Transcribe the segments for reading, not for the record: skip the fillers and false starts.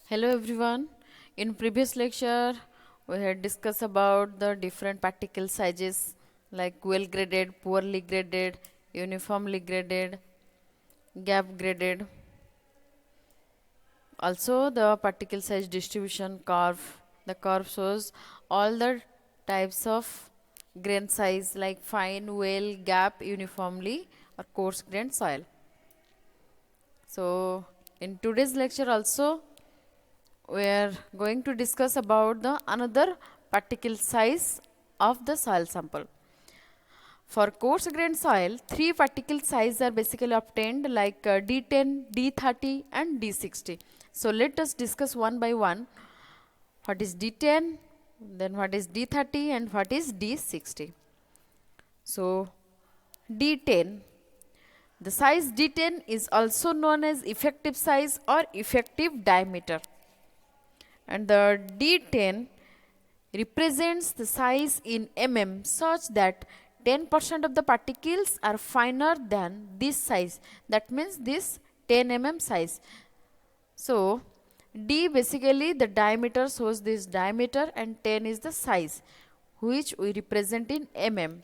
Hello everyone. In previous lecture, we had discussed about the different particle sizes like well graded, poorly graded, uniformly graded, gap graded. Also the particle size distribution curve. The curve shows all the types of grain size like fine, well, gap, uniformly or coarse grained soil. So in today's lecture also we are going to discuss about the another particle size of the soil sample. For coarse grained soil, three particle size are basically obtained like D10, D30 and D60. So let us discuss one by one. What is D10, then what is D30 and what is D60. So D10, the size D10 is also known as effective size or effective diameter. And the D10 represents the size in mm such that 10% of the particles are finer than this size. That means this 10 mm size. So D basically the diameter shows this diameter and 10 is the size which we represent in mm.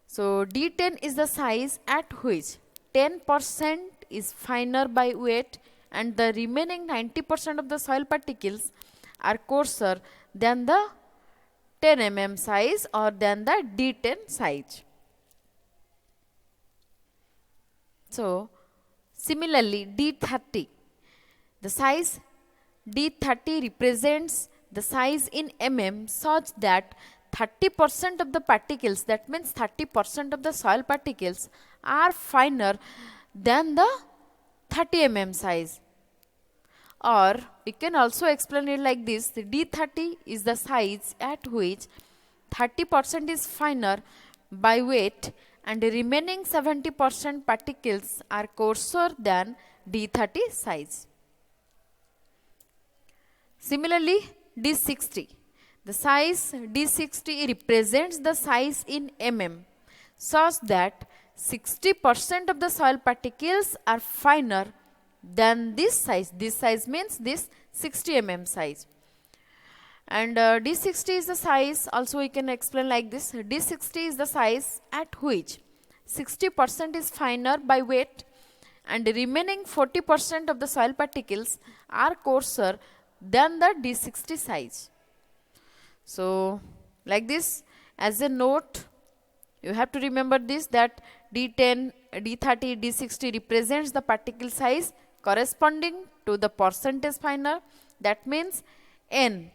So D10 is the size at which 10% is finer by weight and the remaining 90% of the soil particles are coarser than the 10 mm size or than the D10 size. So similarly D30, the size D30 represents the size in mm such that 30% of the particles, that means 30% of the soil particles are finer than the 30 mm size. Or we can also explain it like this: the D30 is the size at which 30% is finer by weight and the remaining 70% particles are coarser than D30 size. Similarly, D60. The size D60 represents the size in mm such that 60% of the soil particles are finer than this size. This size means this 60 mm size. And D60 is the size, also we can explain like this: D60 is the size at which 60% is finer by weight and the remaining 40% of the soil particles are coarser than the D60 size. So like this, as a note, you have to remember this, that D10, D30, D60 represents the particle size corresponding to the percentage finer. That means N,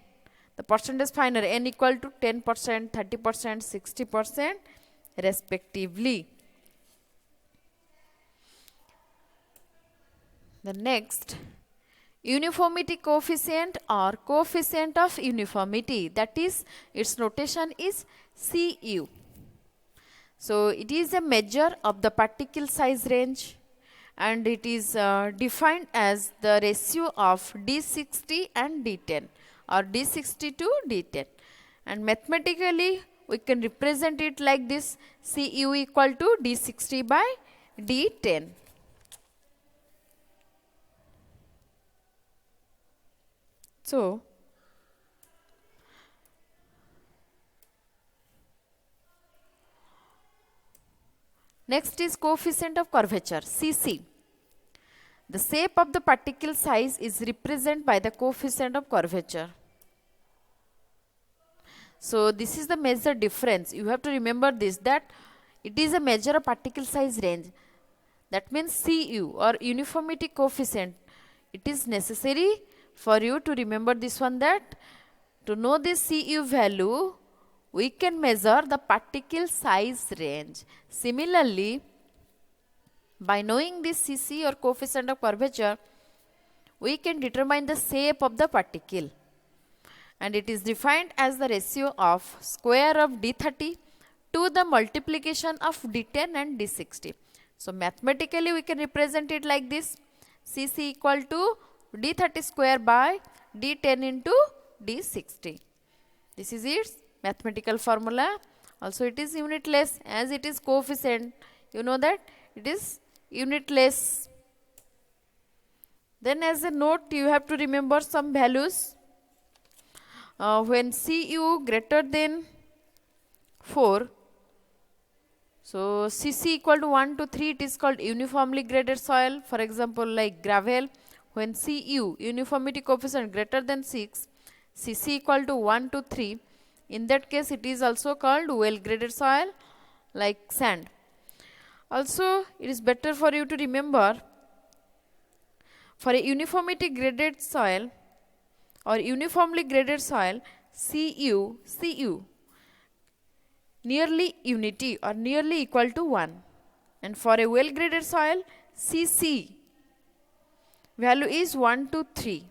the percentage finer, N equal to 10%, 30%, 60% respectively. The next, uniformity coefficient or coefficient of uniformity, that is its notation is Cu. So it is a measure of the particle size range and it is defined as the ratio of D60 and D10 or D60 to D10, and mathematically we can represent it like this: Cu equal to D60 by D10. So next is coefficient of curvature, Cc. The shape of the particle size is represented by the coefficient of curvature. So this is the major difference. You have to remember this, that it is a measure of particle size range. That means Cu or uniformity coefficient. It is necessary for you to remember this one, that to know this Cu value, we can measure the particle size range. Similarly, by knowing this Cc or coefficient of curvature, we can determine the shape of the particle, and it is defined as the ratio of square of D30 to the multiplication of D10 and D60. So mathematically we can represent it like this: Cc equal to D30 square by D10 into D60. This is its mathematical formula. Also it is unitless, as it is coefficient. You know that it is unitless. Then as a note, you have to remember some values. When Cu greater than 4, so Cc equal to 1 to 3, it is called uniformly graded soil. For example, like gravel, when Cu, uniformity coefficient greater than 6, Cc equal to 1 to 3, in that case it is also called well graded soil, like sand. Also, it is better for you to remember, for a uniformity graded soil or uniformly graded soil, Cu nearly unity or nearly equal to 1, and for a well graded soil, Cc value is 1 to 3,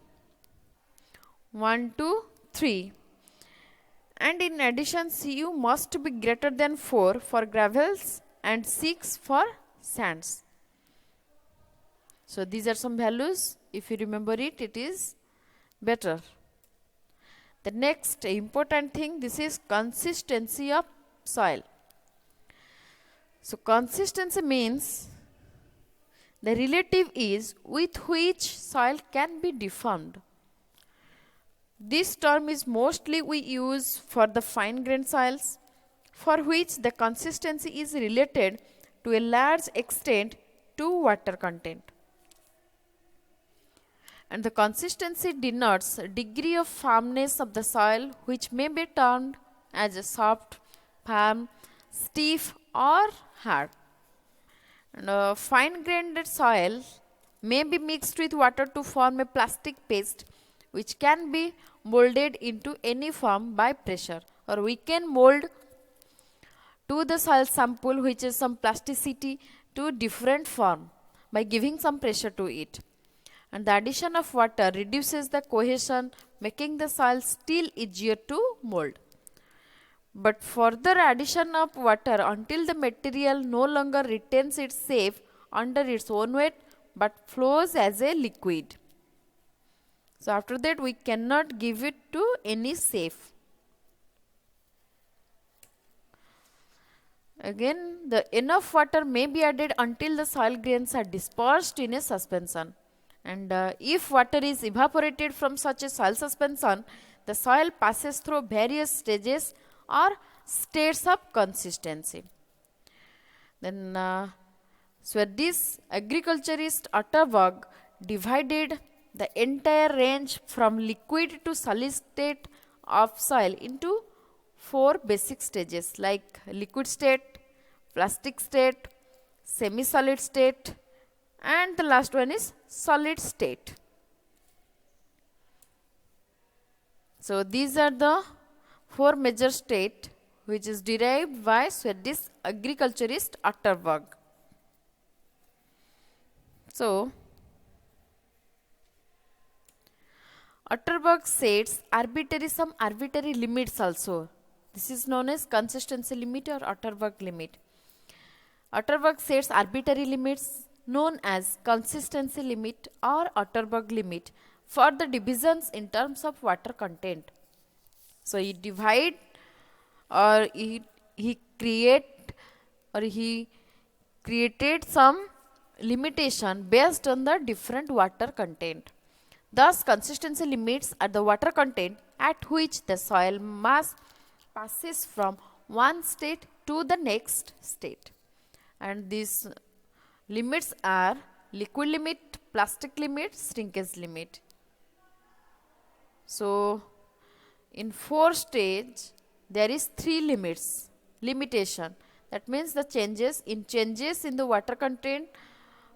and in addition Cu must be greater than 4 for gravels and 6 for sands. So these are some values. If you remember it, it is better. The next important thing, this is consistency of soil. So consistency means the relative ease with which soil can be deformed. This term is mostly we use for the fine grained soils, for which the consistency is related to a large extent to water content. And the consistency denotes degree of firmness of the soil, which may be termed as a soft, firm, stiff or hard. And fine grained soil may be mixed with water to form a plastic paste, which can be molded into any form by pressure, or we can mold to the soil sample which is some plasticity to different form by giving some pressure to it. And the addition of water reduces the cohesion, making the soil still easier to mold. But further addition of water until the material no longer retains its shape under its own weight but flows as a liquid. So after that we cannot give it to any shape. Again, the enough water may be added until the soil grains are dispersed in a suspension. And if water is evaporated from such a soil suspension, the soil passes through various stages or states of consistency. Then Swedish agriculturist Atterberg divided the entire range from liquid to solid state of soil into 4 basic stages, like liquid state, plastic state, semi-solid state, and the last one is solid state. So these are the 4 major states which is derived by Swedish agriculturist Atterberg. So Atterberg sets some arbitrary limits also. This is known as consistency limit or Atterberg limit. Atterberg sets arbitrary limits known as consistency limit or Atterberg limit for the divisions in terms of water content. So he divide or he created some limitation based on the different water content. Thus, consistency limits are the water content at which the soil mass passes from one state to the next state. And these limits are liquid limit, plastic limit, shrinkage limit. So, in 4 stages, there is 3 limitation. That means the changes in the water content,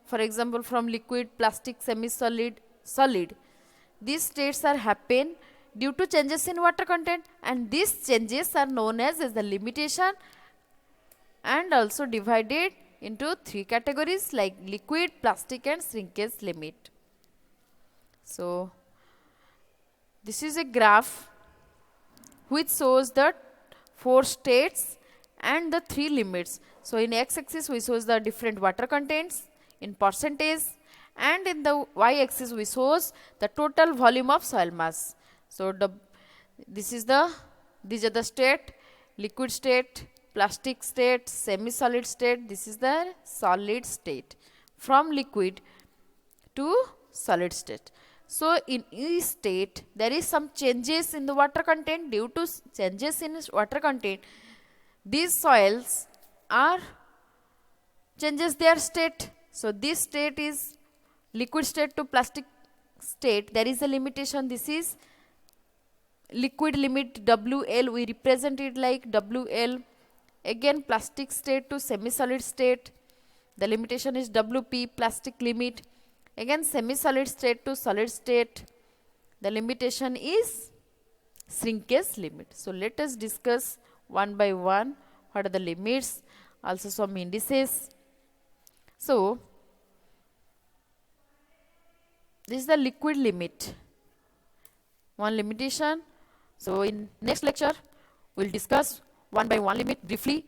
for example, from liquid, plastic, semi-solid, solid. These states are happen due to changes in water content, and these changes are known as the limitation, and also divided into 3 categories like liquid, plastic and shrinkage limit. So this is a graph which shows the 4 states and the 3 limits. So in x-axis we shows the different water contents in percentage, and in the y-axis we shows the total volume of soil mass. So these are the state: liquid state, plastic state, semi-solid state. This is the solid state. From liquid to solid state. So in each state there is some changes in the water content. Due to changes in water content, these soils are changes their state. So this state is liquid state to plastic state. There is a limitation. This is liquid limit WL. We represent it like WL. Again plastic state to semi-solid state. The limitation is WP, plastic limit. Again semi-solid state to solid state. The limitation is shrinkage limit. So let us discuss one by one what are the limits, also some indices. So this is the liquid limit, one limitation. So in next lecture we'll discuss one by one limit briefly.